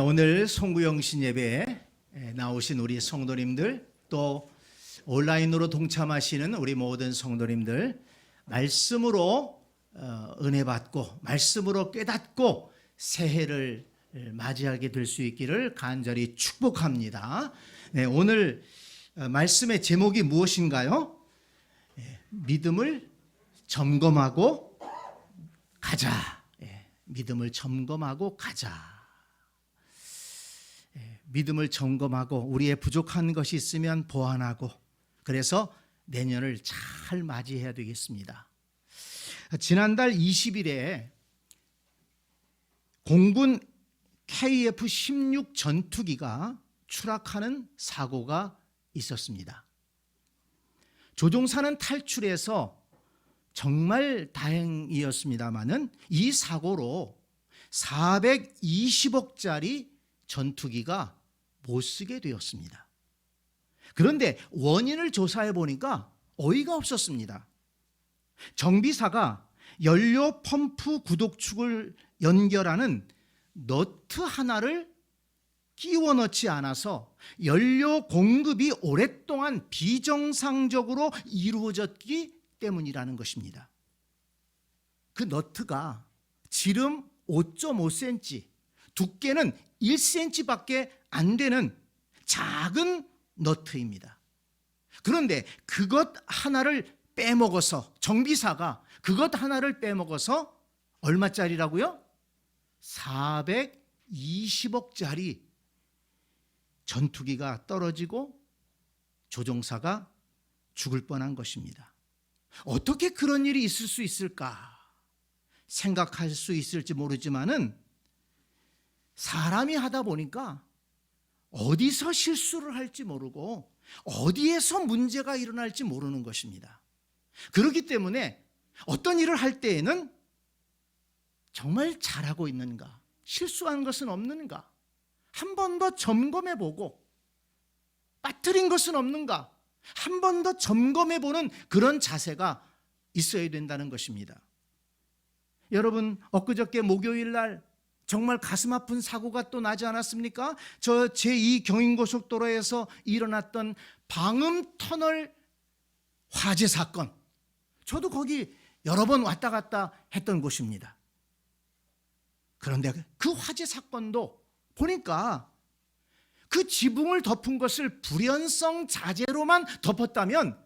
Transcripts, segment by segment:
오늘 송구영신 예배에 나오신 우리 성도님들, 또 온라인으로 동참하시는 우리 모든 성도님들, 말씀으로 은혜 받고 말씀으로 깨닫고 새해를 맞이하게 될 수 있기를 간절히 축복합니다. 오늘 말씀의 제목이 무엇인가요? 믿음을 점검하고 가자. 믿음을 점검하고 가자. 믿음을 점검하고 우리의 부족한 것이 있으면 보완하고, 그래서 내년을 잘 맞이해야 되겠습니다. 지난달 20일에 공군 KF-16 전투기가 추락하는 사고가 있었습니다. 조종사는 탈출해서 정말 다행이었습니다마는 이 사고로 420억짜리 전투기가 못 쓰게 되었습니다. 그런데 원인을 조사해 보니까 어이가 없었습니다. 정비사가 연료 펌프 구독축을 연결하는 너트 하나를 끼워 넣지 않아서 연료 공급이 오랫동안 비정상적으로 이루어졌기 때문이라는 것입니다. 그 너트가 지름 5.5cm, 두께는 1cm밖에 안 되는 작은 너트입니다. 그런데 그것 하나를 빼먹어서, 정비사가 그것 하나를 빼먹어서 얼마짜리라고요? 420억짜리 전투기가 떨어지고 조종사가 죽을 뻔한 것입니다. 어떻게 그런 일이 있을 수 있을까 생각할 수 있을지 모르지만은, 사람이 하다 보니까 어디서 실수를 할지 모르고 어디에서 문제가 일어날지 모르는 것입니다. 그렇기 때문에 어떤 일을 할 때에는 정말 잘하고 있는가, 실수한 것은 없는가, 한 번 더 점검해 보고, 빠뜨린 것은 없는가, 한 번 더 점검해 보는 그런 자세가 있어야 된다는 것입니다. 여러분, 엊그저께 목요일 날 정말 가슴 아픈 사고가 또 나지 않았습니까? 저 제2 경인고속도로에서 일어났던 방음터널 화재 사건, 저도 거기 여러 번 왔다 갔다 했던 곳입니다. 그런데 그 화재 사건도 보니까 그 지붕을 덮은 것을 불연성 자재로만 덮었다면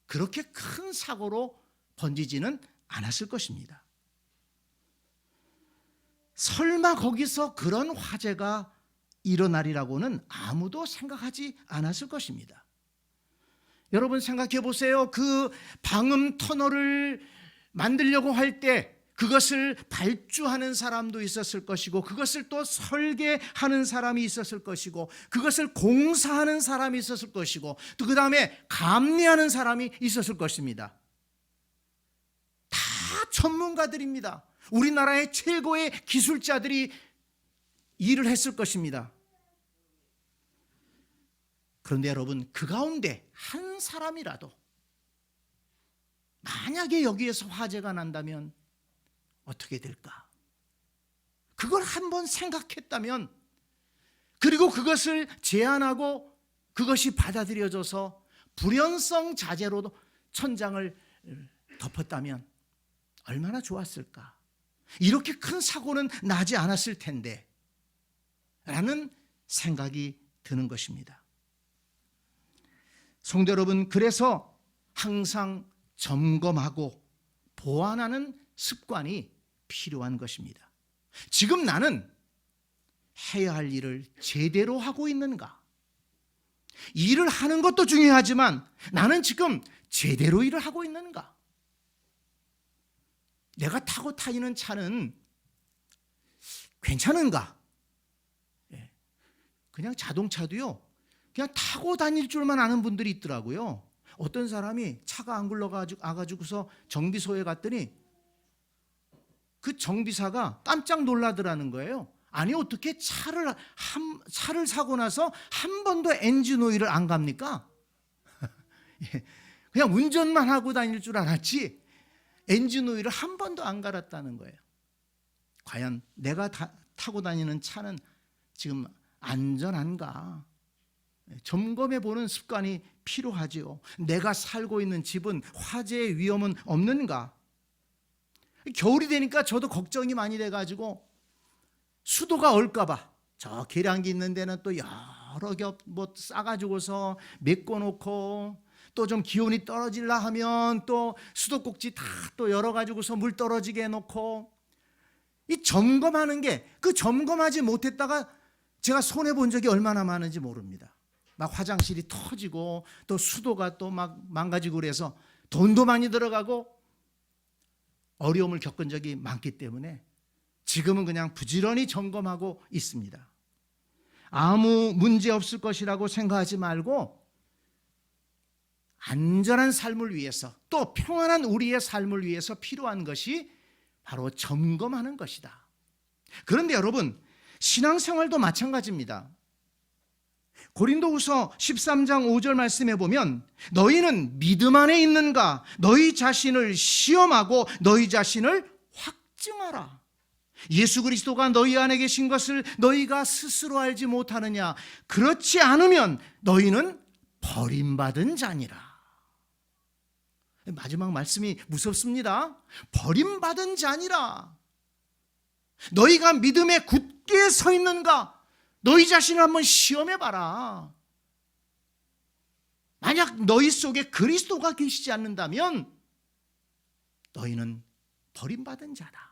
그렇게 큰 사고로 번지지는 않았을 것입니다. 설마 거기서 그런 화재가 일어나리라고는 아무도 생각하지 않았을 것입니다. 여러분 생각해 보세요. 그 방음 터널을 만들려고 할 때 그것을 발주하는 사람도 있었을 것이고, 그것을 또 설계하는 사람이 있었을 것이고, 그것을 공사하는 사람이 있었을 것이고, 또 그 다음에 감리하는 사람이 있었을 것입니다. 다 전문가들입니다. 우리나라의 최고의 기술자들이 일을 했을 것입니다. 그런데 여러분, 그 가운데 한 사람이라도 만약에 여기에서 화재가 난다면 어떻게 될까? 그걸 한번 생각했다면, 그리고 그것을 제안하고 그것이 받아들여져서 불연성 자재로 천장을 덮었다면 얼마나 좋았을까? 이렇게 큰 사고는 나지 않았을 텐데 라는 생각이 드는 것입니다. 성도 여러분, 그래서 항상 점검하고 보완하는 습관이 필요한 것입니다. 지금 나는 해야 할 일을 제대로 하고 있는가? 일을 하는 것도 중요하지만 나는 지금 제대로 일을 하고 있는가? 내가 타고 다니는 차는 괜찮은가? 그냥 자동차도요, 그냥 타고 다닐 줄만 아는 분들이 있더라고요. 어떤 사람이 차가 안 굴러가지고서 정비소에 갔더니 그 정비사가 깜짝 놀라더라는 거예요. 아니, 어떻게 차를 사고 나서 한 번도 엔진 오일을 안 갑니까? 그냥 운전만 하고 다닐 줄 알았지 엔진 오일을 한 번도 안 갈았다는 거예요. 과연 내가 타고 다니는 차는 지금 안전한가 점검해 보는 습관이 필요하지요. 내가 살고 있는 집은 화재의 위험은 없는가? 겨울이 되니까 저도 걱정이 많이 돼가지고 수도가 얼까봐 저 계량기 있는 데는 또 여러 겹 뭐 싸가지고서 메꿔놓고, 또 좀 기온이 떨어질라 하면 또 수도꼭지 다 또 열어가지고서 물 떨어지게 해놓고, 이 점검하는 게, 그 점검하지 못했다가 제가 손해본 적이 얼마나 많은지 모릅니다. 막 화장실이 터지고 또 수도가 또 막 망가지고 그래서 돈도 많이 들어가고 어려움을 겪은 적이 많기 때문에 지금은 그냥 부지런히 점검하고 있습니다. 아무 문제 없을 것이라고 생각하지 말고 안전한 삶을 위해서, 또 평안한 우리의 삶을 위해서 필요한 것이 바로 점검하는 것이다. 그런데 여러분, 신앙생활도 마찬가지입니다. 고린도후서 13장 5절 말씀에 보면 너희는 믿음 안에 있는가? 너희 자신을 시험하고 너희 자신을 확증하라. 예수 그리스도가 너희 안에 계신 것을 너희가 스스로 알지 못하느냐? 그렇지 않으면 너희는 버림받은 자니라. 마지막 말씀이 무섭습니다. 버림받은 자니라. 너희가 믿음에 굳게 서 있는가? 너희 자신을 한번 시험해 봐라. 만약 너희 속에 그리스도가 계시지 않는다면 너희는 버림받은 자다.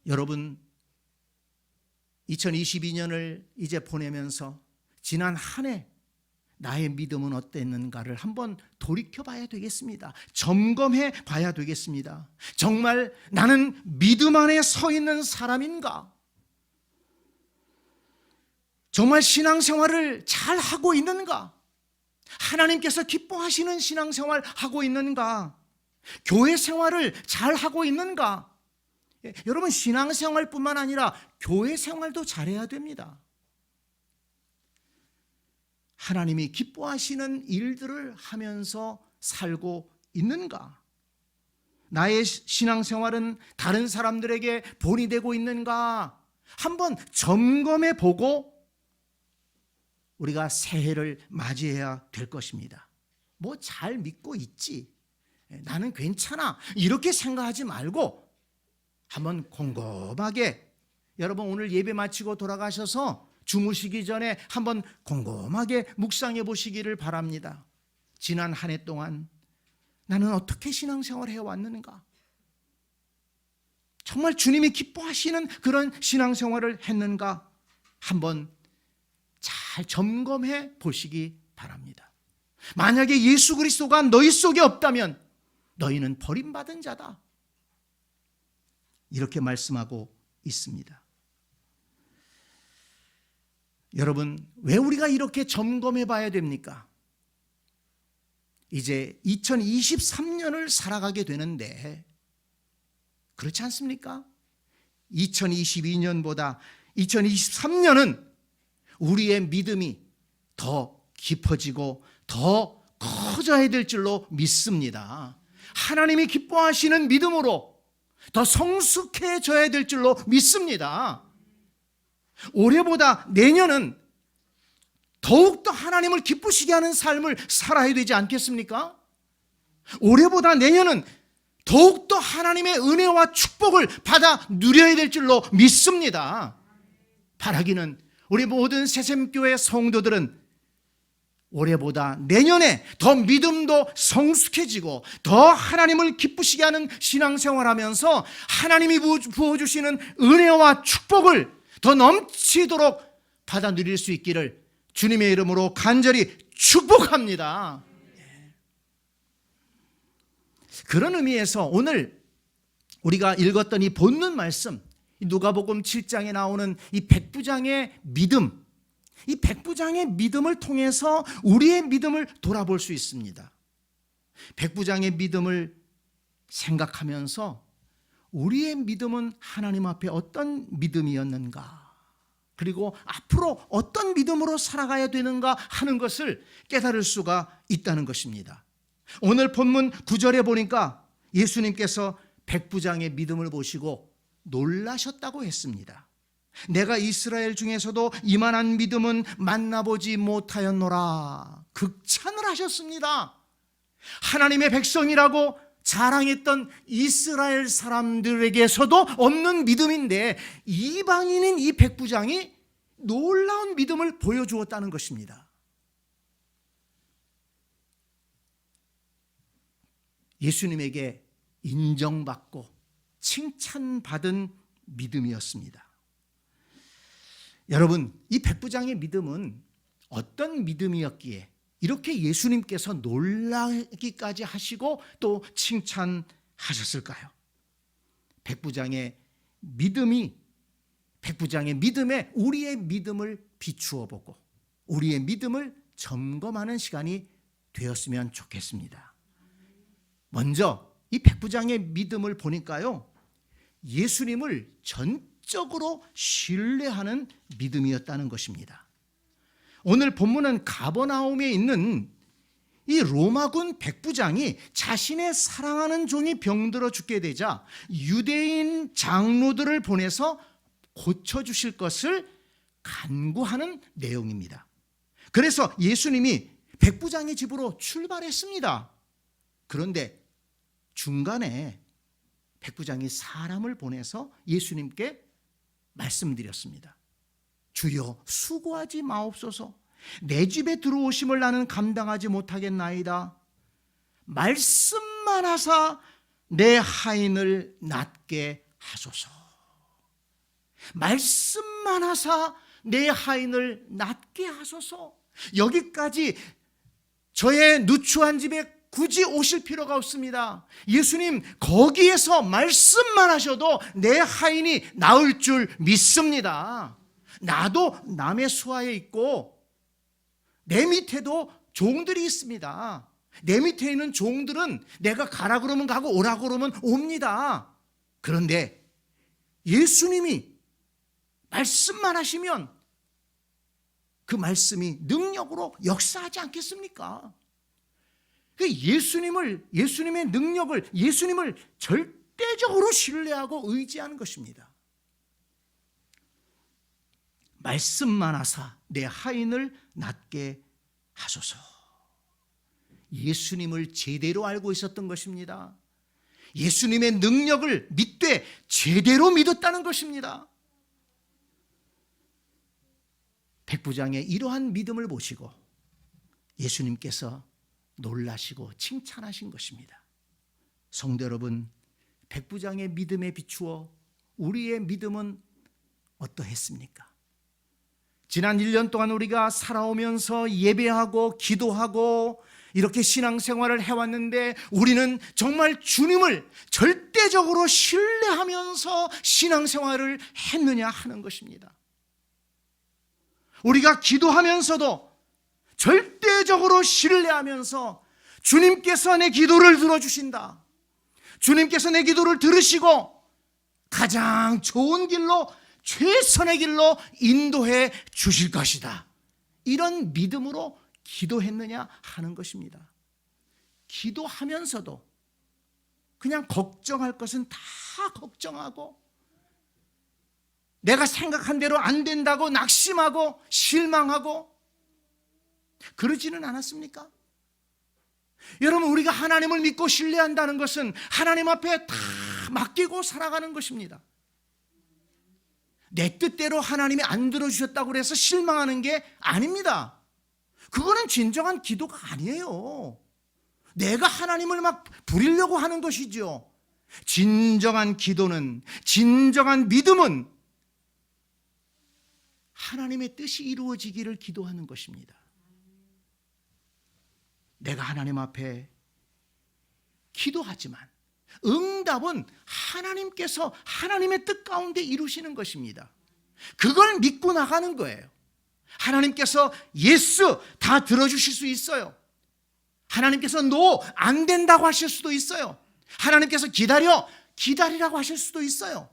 여러분, 2022년을 이제 보내면서 지난 한 해 나의 믿음은 어땠는가를 한번 돌이켜 봐야 되겠습니다. 점검해 봐야 되겠습니다. 정말 나는 믿음 안에 서 있는 사람인가? 정말 신앙생활을 잘 하고 있는가? 하나님께서 기뻐하시는 신앙생활 하고 있는가? 교회 생활을 잘 하고 있는가? 여러분, 신앙생활뿐만 아니라 교회 생활도 잘해야 됩니다. 하나님이 기뻐하시는 일들을 하면서 살고 있는가? 나의 신앙생활은 다른 사람들에게 본이 되고 있는가? 한번 점검해 보고 우리가 새해를 맞이해야 될 것입니다. 뭐 잘 믿고 있지, 나는 괜찮아, 이렇게 생각하지 말고 한번 곰곰하게, 여러분 오늘 예배 마치고 돌아가셔서 주무시기 전에 한번 곰곰하게 묵상해 보시기를 바랍니다. 지난 한 해 동안 나는 어떻게 신앙생활을 해왔는가? 정말 주님이 기뻐하시는 그런 신앙생활을 했는가? 한번 잘 점검해 보시기 바랍니다. 만약에 예수 그리스도가 너희 속에 없다면 너희는 버림받은 자다, 이렇게 말씀하고 있습니다. 여러분, 왜 우리가 이렇게 점검해 봐야 됩니까? 이제 2023년을 살아가게 되는데 그렇지 않습니까? 2022년보다 2023년은 우리의 믿음이 더 깊어지고 더 커져야 될 줄로 믿습니다. 하나님이 기뻐하시는 믿음으로 더 성숙해져야 될 줄로 믿습니다. 올해보다 내년은 더욱더 하나님을 기쁘시게 하는 삶을 살아야 되지 않겠습니까? 올해보다 내년은 더욱더 하나님의 은혜와 축복을 받아 누려야 될 줄로 믿습니다. 바라기는 우리 모든 새샘교회 성도들은 올해보다 내년에 더 믿음도 성숙해지고 더 하나님을 기쁘시게 하는 신앙생활하면서 하나님이 부어주시는 은혜와 축복을 더 넘치도록 받아 누릴 수 있기를 주님의 이름으로 간절히 축복합니다. 그런 의미에서 오늘 우리가 읽었던 이 본문 말씀, 누가복음 7장에 나오는 이 백부장의 믿음, 이 백부장의 믿음을 통해서 우리의 믿음을 돌아볼 수 있습니다. 백부장의 믿음을 생각하면서 우리의 믿음은 하나님 앞에 어떤 믿음이었는가, 그리고 앞으로 어떤 믿음으로 살아가야 되는가 하는 것을 깨달을 수가 있다는 것입니다. 오늘 본문 9절에 보니까 예수님께서 백부장의 믿음을 보시고 놀라셨다고 했습니다. 내가 이스라엘 중에서도 이만한 믿음은 만나보지 못하였노라. 극찬을 하셨습니다. 하나님의 백성이라고 자랑했던 이스라엘 사람들에게서도 없는 믿음인데 이방인인 이 백부장이 놀라운 믿음을 보여주었다는 것입니다. 예수님에게 인정받고 칭찬받은 믿음이었습니다. 여러분, 이 백부장의 믿음은 어떤 믿음이었기에 이렇게 예수님께서 놀라기까지 하시고 또 칭찬하셨을까요? 백부장의 믿음에 우리의 믿음을 비추어 보고 우리의 믿음을 점검하는 시간이 되었으면 좋겠습니다. 먼저 이 백부장의 믿음을 보니까요, 예수님을 전적으로 신뢰하는 믿음이었다는 것입니다. 오늘 본문은 가버나움에 있는 이 로마군 백부장이 자신의 사랑하는 종이 병들어 죽게 되자 유대인 장로들을 보내서 고쳐주실 것을 간구하는 내용입니다. 그래서 예수님이 백부장의 집으로 출발했습니다. 그런데 중간에 백부장이 사람을 보내서 예수님께 말씀드렸습니다. 주여, 수고하지 마옵소서. 내 집에 들어오심을 나는 감당하지 못하겠나이다. 말씀만 하사 내 하인을 낫게 하소서. 말씀만 하사 내 하인을 낫게 하소서. 여기까지 저의 누추한 집에 굳이 오실 필요가 없습니다. 예수님, 거기에서 말씀만 하셔도 내 하인이 나을 줄 믿습니다. 나도 남의 수하에 있고 내 밑에도 종들이 있습니다. 내 밑에 있는 종들은 내가 가라 그러면 가고 오라 그러면 옵니다. 그런데 예수님이 말씀만 하시면 그 말씀이 능력으로 역사하지 않겠습니까? 예수님의 능력을, 예수님을 절대적으로 신뢰하고 의지하는 것입니다. 말씀만 하사 내 하인을 낫게 하소서. 예수님을 제대로 알고 있었던 것입니다. 예수님의 능력을 믿되 제대로 믿었다는 것입니다. 백부장의 이러한 믿음을 보시고 예수님께서 놀라시고 칭찬하신 것입니다. 성도 여러분, 백부장의 믿음에 비추어 우리의 믿음은 어떠했습니까? 지난 1년 동안 우리가 살아오면서 예배하고 기도하고 이렇게 신앙생활을 해왔는데 우리는 정말 주님을 절대적으로 신뢰하면서 신앙생활을 했느냐 하는 것입니다. 우리가 기도하면서도 절대적으로 신뢰하면서 주님께서 내 기도를 들어주신다, 주님께서 내 기도를 들으시고 가장 좋은 길로, 최선의 길로 인도해 주실 것이다, 이런 믿음으로 기도했느냐 하는 것입니다. 기도하면서도 그냥 걱정할 것은 다 걱정하고 내가 생각한 대로 안 된다고 낙심하고 실망하고 그러지는 않았습니까? 여러분, 우리가 하나님을 믿고 신뢰한다는 것은 하나님 앞에 다 맡기고 살아가는 것입니다. 내 뜻대로 하나님이 안 들어주셨다고 해서 실망하는 게 아닙니다. 그거는 진정한 기도가 아니에요. 내가 하나님을 막 부리려고 하는 것이죠. 진정한 기도는, 진정한 믿음은 하나님의 뜻이 이루어지기를 기도하는 것입니다. 내가 하나님 앞에 기도하지만 응답은 하나님께서 하나님의 뜻 가운데 이루시는 것입니다. 그걸 믿고 나가는 거예요. 하나님께서 예스 다 들어주실 수 있어요. 하나님께서 노 안 된다고 하실 수도 있어요. 하나님께서 기다리라고 하실 수도 있어요.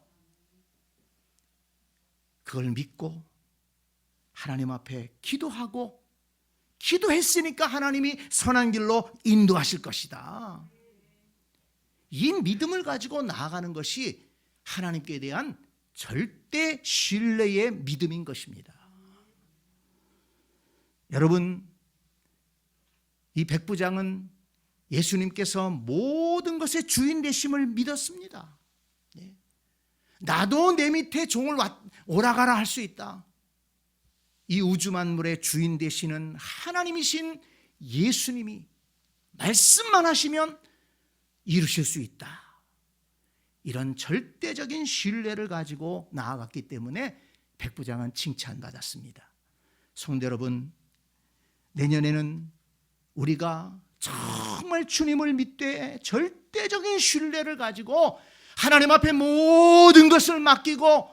그걸 믿고 하나님 앞에 기도하고, 기도했으니까 하나님이 선한 길로 인도하실 것이다, 이 믿음을 가지고 나아가는 것이 하나님께 대한 절대 신뢰의 믿음인 것입니다. 여러분, 이 백부장은 예수님께서 모든 것의 주인 되심을 믿었습니다. 나도 내 밑에 종을 오라가라 할 수 있다. 이 우주 만물의 주인 되시는 하나님이신 예수님이 말씀만 하시면 이루실 수 있다. 이런 절대적인 신뢰를 가지고 나아갔기 때문에 백부장은 칭찬받았습니다. 성도 여러분, 내년에는 우리가 정말 주님을 믿되 절대적인 신뢰를 가지고 하나님 앞에 모든 것을 맡기고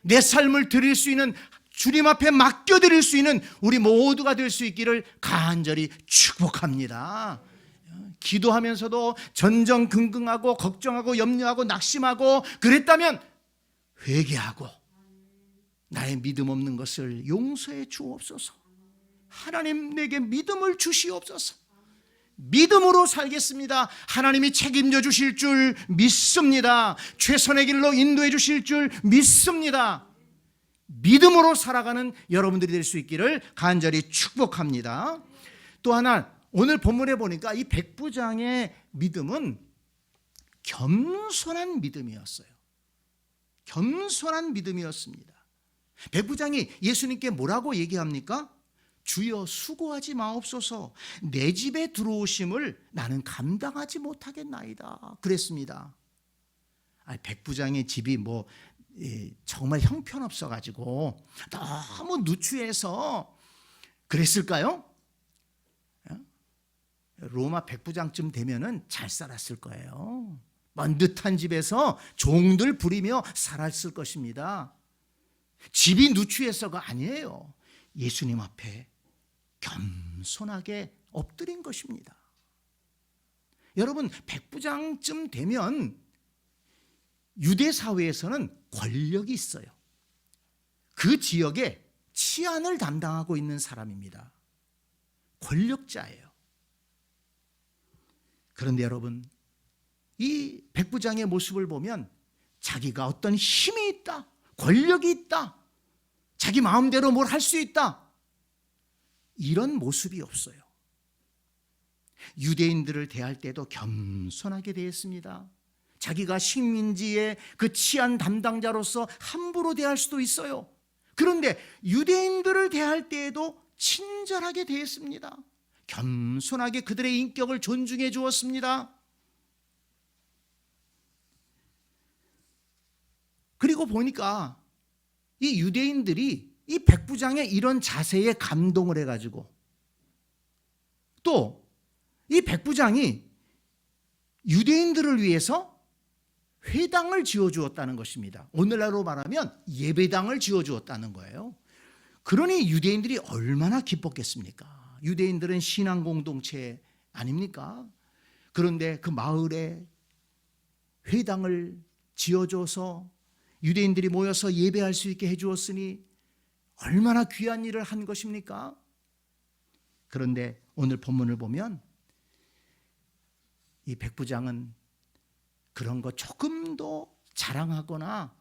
내 삶을 드릴 수 있는, 주님 앞에 맡겨드릴 수 있는 우리 모두가 될 수 있기를 간절히 축복합니다. 기도하면서도 전전긍긍하고 걱정하고 염려하고 낙심하고 그랬다면 회개하고 나의 믿음 없는 것을 용서해 주옵소서. 하나님, 내게 믿음을 주시옵소서. 믿음으로 살겠습니다. 하나님이 책임져 주실 줄 믿습니다. 최선의 길로 인도해 주실 줄 믿습니다. 믿음으로 살아가는 여러분들이 될 수 있기를 간절히 축복합니다. 또 하나, 오늘 본문에 보니까 이 백부장의 믿음은 겸손한 믿음이었어요. 겸손한 믿음이었습니다. 백부장이 예수님께 뭐라고 얘기합니까? 주여, 수고하지 마옵소서. 내 집에 들어오심을 나는 감당하지 못하겠나이다 그랬습니다. 백부장의 집이 정말 형편없어 가지고 너무 누추해서 그랬을까요? 로마 백부장쯤 되면은 잘 살았을 거예요. 먼듯한 집에서 종들 부리며 살았을 것입니다. 집이 누추해서가 아니에요. 예수님 앞에 겸손하게 엎드린 것입니다. 여러분, 백부장쯤 되면 유대 사회에서는 권력이 있어요. 그 지역에 치안을 담당하고 있는 사람입니다. 권력자예요. 그런데 여러분, 이 백부장의 모습을 보면 자기가 어떤 힘이 있다, 권력이 있다, 자기 마음대로 뭘 할 수 있다, 이런 모습이 없어요. 유대인들을 대할 때도 겸손하게 대했습니다. 자기가 식민지의 그 치안 담당자로서 함부로 대할 수도 있어요. 그런데 유대인들을 대할 때에도 친절하게 대했습니다. 겸손하게 그들의 인격을 존중해 주었습니다. 그리고 보니까 이 유대인들이 이 백부장의 이런 자세에 감동을 해가지고 또 이 백부장이 유대인들을 위해서 회당을 지어주었다는 것입니다. 오늘날로 말하면 예배당을 지어주었다는 거예요. 그러니 유대인들이 얼마나 기뻤겠습니까? 유대인들은 신앙 공동체 아닙니까? 그런데 그 마을에 회당을 지어줘서 유대인들이 모여서 예배할 수 있게 해주었으니 얼마나 귀한 일을 한 것입니까? 그런데 오늘 본문을 보면 이 백부장은 그런 거 조금 더 자랑하거나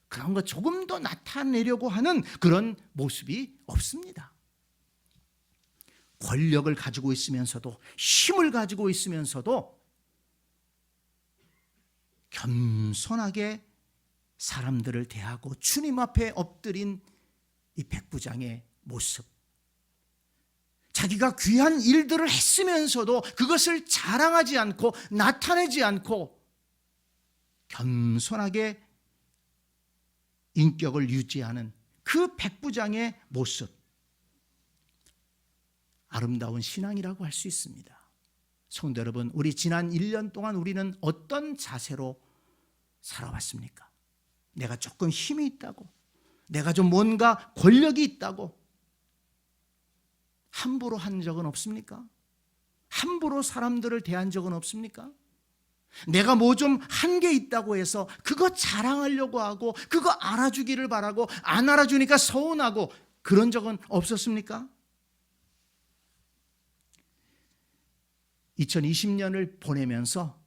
그런 거 조금 더 나타내려고 하는 그런 모습이 없습니다. 권력을 가지고 있으면서도, 힘을 가지고 있으면서도 겸손하게 사람들을 대하고 주님 앞에 엎드린 이 백부장의 모습, 자기가 귀한 일들을 했으면서도 그것을 자랑하지 않고 나타내지 않고 겸손하게 인격을 유지하는 그 백부장의 모습, 아름다운 신앙이라고 할 수 있습니다. 성도 여러분, 우리 지난 1년 동안 우리는 어떤 자세로 살아왔습니까? 내가 조금 힘이 있다고, 내가 좀 뭔가 권력이 있다고 함부로 한 적은 없습니까? 함부로 사람들을 대한 적은 없습니까? 내가 뭐 좀 한 게 있다고 해서 그거 자랑하려고 하고 그거 알아주기를 바라고 안 알아주니까 서운하고 그런 적은 없었습니까? 2020년을 보내면서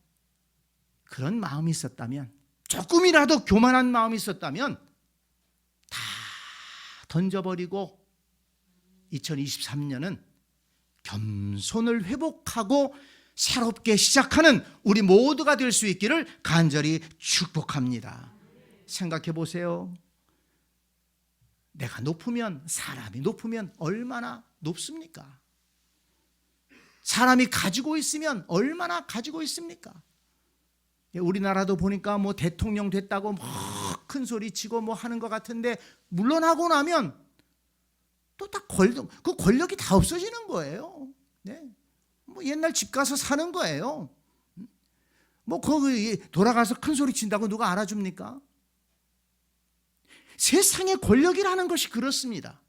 그런 마음이 있었다면, 조금이라도 교만한 마음이 있었다면 던져버리고 2023년은 겸손을 회복하고 새롭게 시작하는 우리 모두가 될 수 있기를 간절히 축복합니다. 생각해 보세요. 내가 높으면, 사람이 높으면 얼마나 높습니까? 사람이 가지고 있으면 얼마나 가지고 있습니까? 우리나라도 보니까 뭐 대통령 됐다고 뭐 큰 소리 치고 뭐 하는 것 같은데 물러나고 나면 또 다 그 권력이 다 없어지는 거예요. 네. 뭐 옛날 집 가서 사는 거예요. 뭐 거기 돌아가서 큰 소리 친다고 누가 알아줍니까? 세상의 권력이라는 것이 그렇습니다.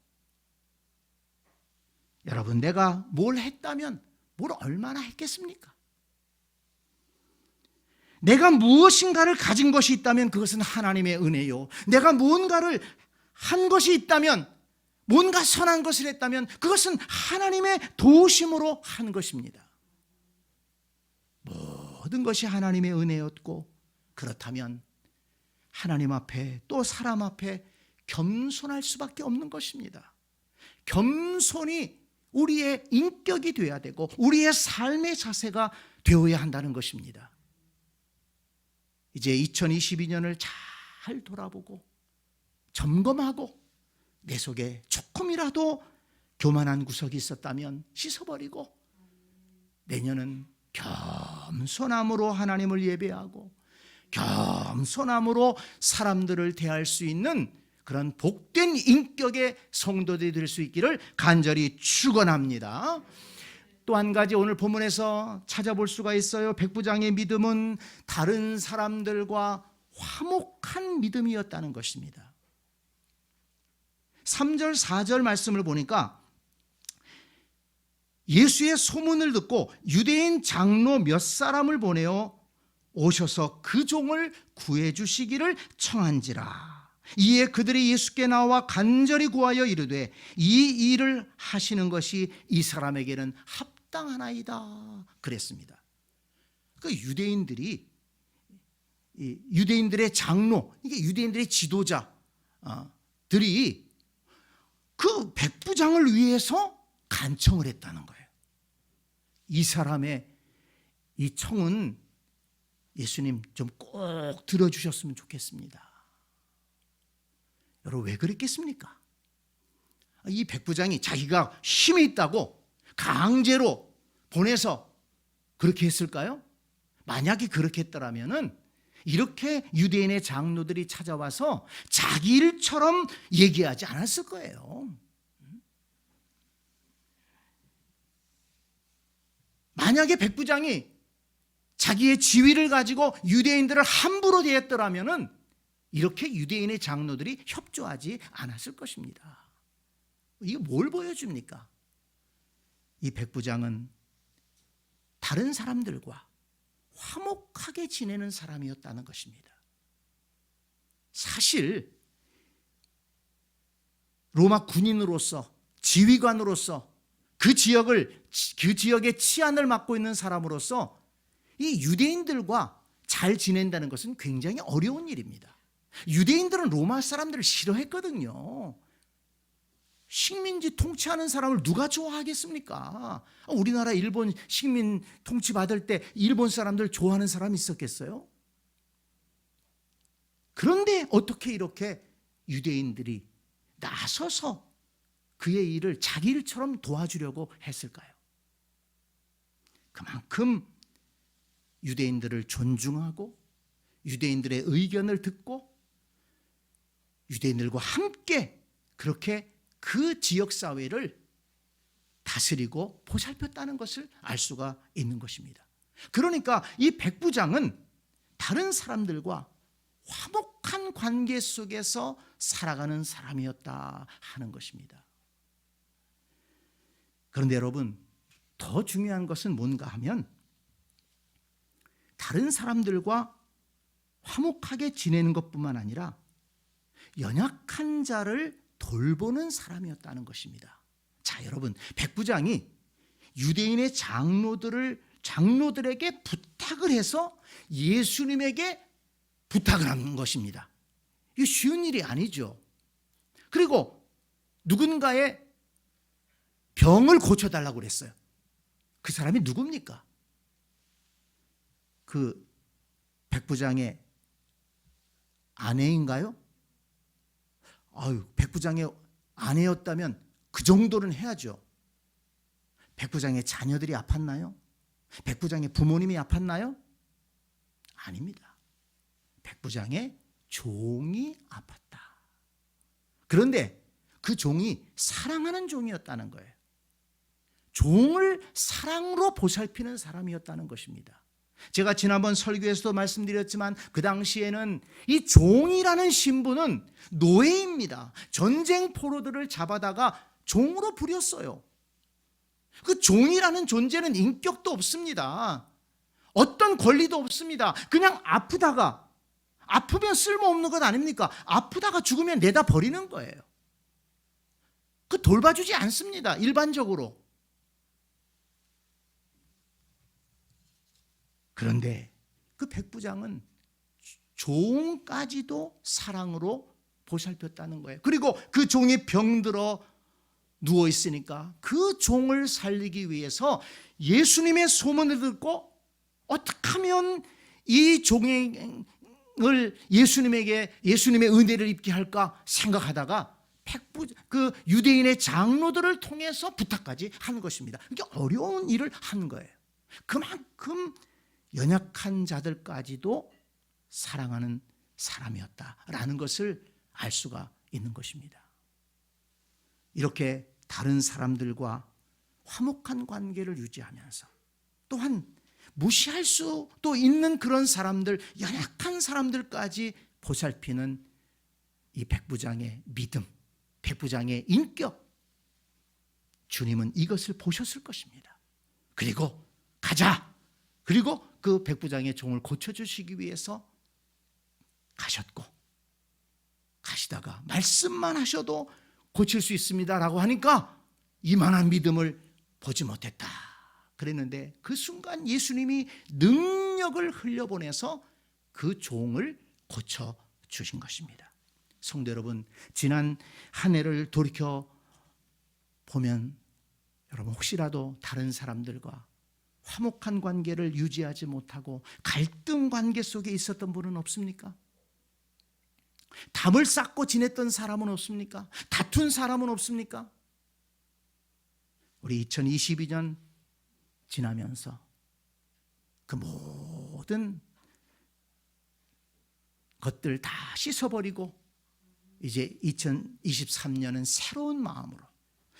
여러분, 내가 뭘 했다면 뭘 얼마나 했겠습니까? 내가 무엇인가를 가진 것이 있다면 그것은 하나님의 은혜요. 내가 무언가를 한 것이 있다면, 뭔가 선한 것을 했다면 그것은 하나님의 도우심으로 한 것입니다. 모든 것이 하나님의 은혜였고, 그렇다면 하나님 앞에 또 사람 앞에 겸손할 수밖에 없는 것입니다. 겸손이 우리의 인격이 되어야 되고 우리의 삶의 자세가 되어야 한다는 것입니다. 이제 2022년을 잘 돌아보고 점검하고 내 속에 조금이라도 교만한 구석이 있었다면 씻어버리고 내년은 겸손함으로 하나님을 예배하고 겸손함으로 사람들을 대할 수 있는 그런 복된 인격의 성도들이 될 수 있기를 간절히 축원합니다. 또 한 가지 오늘 본문에서 찾아볼 수가 있어요. 백부장의 믿음은 다른 사람들과 화목한 믿음이었다는 것입니다. 3절 4절 말씀을 보니까 예수의 소문을 듣고 유대인 장로 몇 사람을 보내어 오셔서 그 종을 구해 주시기를 청한지라. 이에 그들이 예수께 나와 간절히 구하여 이르되 이 일을 하시는 것이 이 사람에게는 합당하나이다 그랬습니다. 그 유대인들의 장로, 이게 유대인들의 지도자들이 그 백부장을 위해서 간청을 했다는 거예요. 이 사람의 이 청은 예수님 좀 꼭 들어주셨으면 좋겠습니다. 여러분, 왜 그랬겠습니까? 이 백부장이 자기가 힘이 있다고 강제로 보내서 그렇게 했을까요? 만약에 그렇게 했더라면은 이렇게 유대인의 장로들이 찾아와서 자기 일처럼 얘기하지 않았을 거예요. 만약에 백부장이 자기의 지위를 가지고 유대인들을 함부로 대했더라면은 이렇게 유대인의 장로들이 협조하지 않았을 것입니다. 이게 뭘 보여줍니까? 이 백부장은 다른 사람들과 화목하게 지내는 사람이었다는 것입니다. 사실 로마 군인으로서, 지휘관으로서 그 지역의 치안을 맡고 있는 사람으로서 이 유대인들과 잘 지낸다는 것은 굉장히 어려운 일입니다. 유대인들은 로마 사람들을 싫어했거든요. 식민지 통치하는 사람을 누가 좋아하겠습니까? 우리나라 일본 식민 통치 받을 때 일본 사람들 좋아하는 사람이 있었겠어요? 그런데 어떻게 이렇게 유대인들이 나서서 그의 일을 자기 일처럼 도와주려고 했을까요? 그만큼 유대인들을 존중하고 유대인들의 의견을 듣고 유대인들과 함께 그렇게 그 지역사회를 다스리고 보살폈다는 것을 알 수가 있는 것입니다. 그러니까 이 백부장은 다른 사람들과 화목한 관계 속에서 살아가는 사람이었다 하는 것입니다. 그런데 여러분, 더 중요한 것은 뭔가 하면 다른 사람들과 화목하게 지내는 것뿐만 아니라 연약한 자를 돌보는 사람이었다는 것입니다. 자, 여러분, 백부장이 유대인의 장로들에게 부탁을 해서 예수님에게 부탁을 한 것입니다. 이게 쉬운 일이 아니죠. 그리고 누군가의 병을 고쳐달라고 그랬어요. 그 사람이 누굽니까? 그 백부장의 아내인가요? 백부장의 아내였다면 그 정도는 해야죠. 백부장의 자녀들이 아팠나요? 백부장의 부모님이 아팠나요? 아닙니다. 백부장의 종이 아팠다. 그런데 그 종이 사랑하는 종이었다는 거예요. 종을 사랑으로 보살피는 사람이었다는 것입니다. 제가 지난번 설교에서도 말씀드렸지만 그 당시에는 이 종이라는 신분은 노예입니다. 전쟁 포로들을 잡아다가 종으로 부렸어요. 그 종이라는 존재는 인격도 없습니다. 어떤 권리도 없습니다. 그냥 아프면 쓸모없는 것 아닙니까? 아프다가 죽으면 내다 버리는 거예요. 그 돌봐주지 않습니다. 일반적으로. 그런데 그 백부장은 종까지도 사랑으로 보살폈다는 거예요. 그리고 그 종이 병들어 누워 있으니까 그 종을 살리기 위해서 예수님의 소문을 듣고 어떻게 하면 이 종을 예수님의 은혜를 입게 할까 생각하다가 그 유대인의 장로들을 통해서 부탁까지 하는 것입니다. 이게 어려운 일을 한 거예요. 그만큼 연약한 자들까지도 사랑하는 사람이었다라는 것을 알 수가 있는 것입니다. 이렇게 다른 사람들과 화목한 관계를 유지하면서 또한 무시할 수도 있는 그런 사람들, 연약한 사람들까지 보살피는 이 백부장의 믿음, 백부장의 인격, 주님은 이것을 보셨을 것입니다. 그리고 가자. 그리고 그 백부장의 종을 고쳐주시기 위해서 가셨고, 가시다가 말씀만 하셔도 고칠 수 있습니다라고 하니까 이만한 믿음을 보지 못했다 그랬는데, 그 순간 예수님이 능력을 흘려보내서 그 종을 고쳐주신 것입니다. 성도 여러분, 지난 한 해를 돌이켜 보면 여러분 혹시라도 다른 사람들과 화목한 관계를 유지하지 못하고 갈등 관계 속에 있었던 분은 없습니까? 담을 쌓고 지냈던 사람은 없습니까? 다툰 사람은 없습니까? 우리 2022년 지나면서 그 모든 것들 다 씻어버리고 이제 2023년은 새로운 마음으로,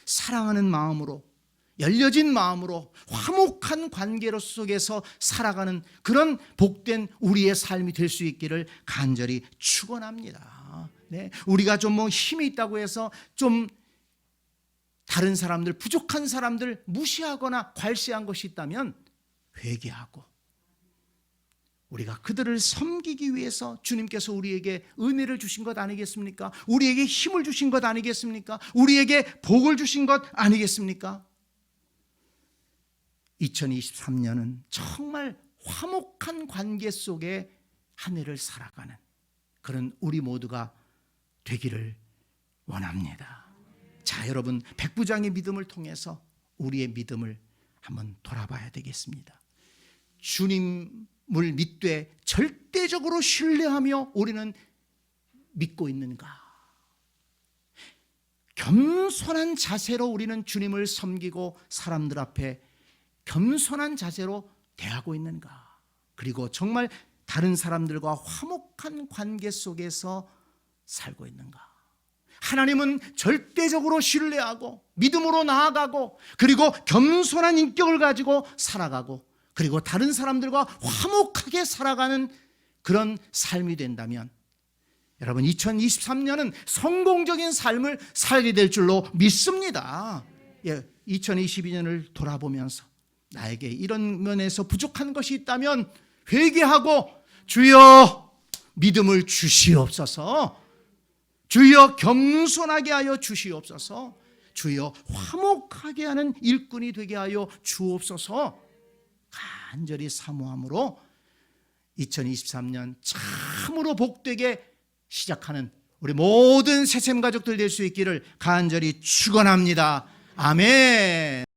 사랑하는 마음으로, 열려진 마음으로 화목한 관계 속에서 살아가는 그런 복된 우리의 삶이 될 수 있기를 간절히 축원합니다. 네, 우리가 좀 힘이 있다고 해서 좀 다른 사람들, 부족한 사람들 무시하거나 괄시한 것이 있다면 회개하고 우리가 그들을 섬기기 위해서 주님께서 우리에게 은혜를 주신 것 아니겠습니까? 우리에게 힘을 주신 것 아니겠습니까? 우리에게 복을 주신 것 아니겠습니까? 2023년은 정말 화목한 관계 속에 한 해를 살아가는 그런 우리 모두가 되기를 원합니다. 자, 여러분, 백부장의 믿음을 통해서 우리의 믿음을 한번 돌아봐야 되겠습니다. 주님을 믿되 절대적으로 신뢰하며 우리는 믿고 있는가? 겸손한 자세로 우리는 주님을 섬기고 사람들 앞에 겸손한 자세로 대하고 있는가? 그리고 정말 다른 사람들과 화목한 관계 속에서 살고 있는가? 하나님은 절대적으로 신뢰하고 믿음으로 나아가고 그리고 겸손한 인격을 가지고 살아가고 그리고 다른 사람들과 화목하게 살아가는 그런 삶이 된다면 여러분 2023년은 성공적인 삶을 살게 될 줄로 믿습니다. 2022년을 돌아보면서 나에게 이런 면에서 부족한 것이 있다면 회개하고 주여 믿음을 주시옵소서, 주여 겸손하게 하여 주시옵소서, 주여 화목하게 하는 일꾼이 되게 하여 주옵소서 간절히 사모함으로 2023년 참으로 복되게 시작하는 우리 모든 세셈 가족들 될 수 있기를 간절히 축원합니다. 아멘.